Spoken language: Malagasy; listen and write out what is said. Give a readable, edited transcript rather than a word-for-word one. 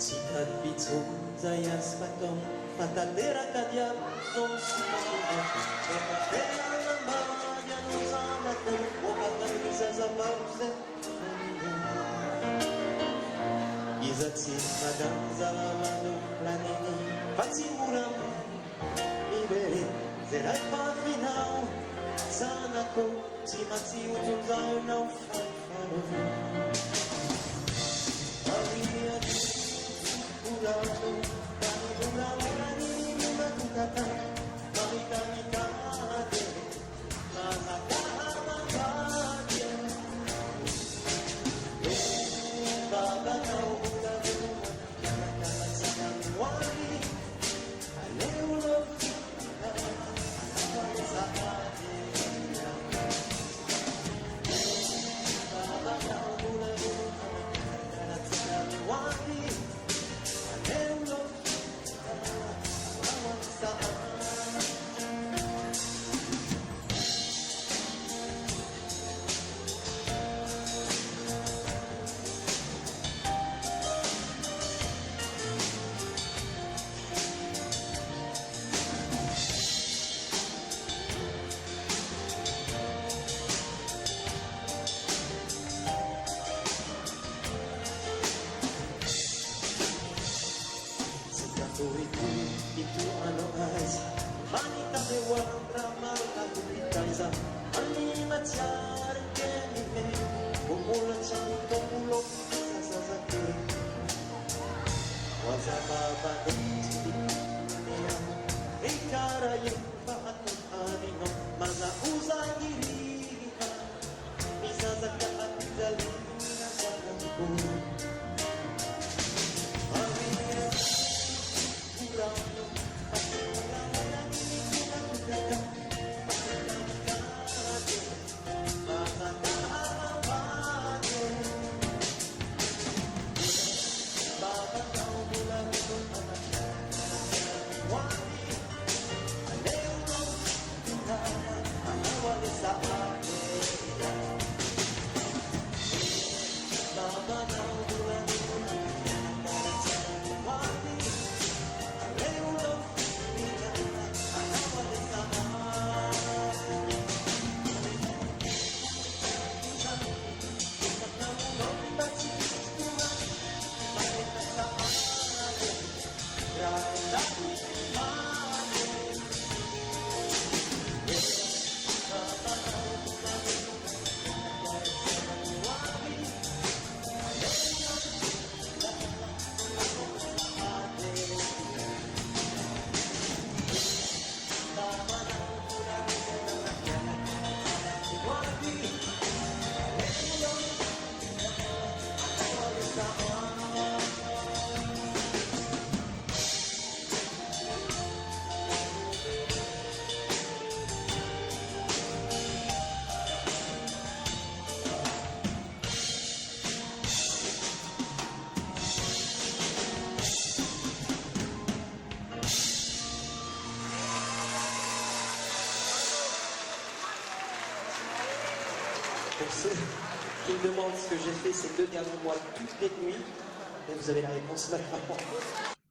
Sikat bitsong zayas patong patatera kadyap song sikat kapatera ng bayan usamat ng wakatan isa sa pauset Izat si madang zalamano planini Patsimuram iberi zeray pa finaw Sana ko si matsi utong zayo na ufay-faro Palihan Ulalo, kami ulalo na ninimatutatan Kami kate, masakahamang bagay Babataw ulalo, kalakalan sa kamiwali Aleulo, alawal sa atin Babataw ulalo, kalakalan sa kamiwali Itu ano guys Manita de walang drama Nagulitaysa Animat siyaring kenime Bumulan siyang tumulog Sa sasakit Wasa babadong Sidiya Ikara yung pahatong anino Mga usang iriha Isasakit at galing Na sa kampo Pour ceux qui me demandent ce que j'ai fait ces 2 derniers mois toutes les nuits, et vous avez la réponse maintenant.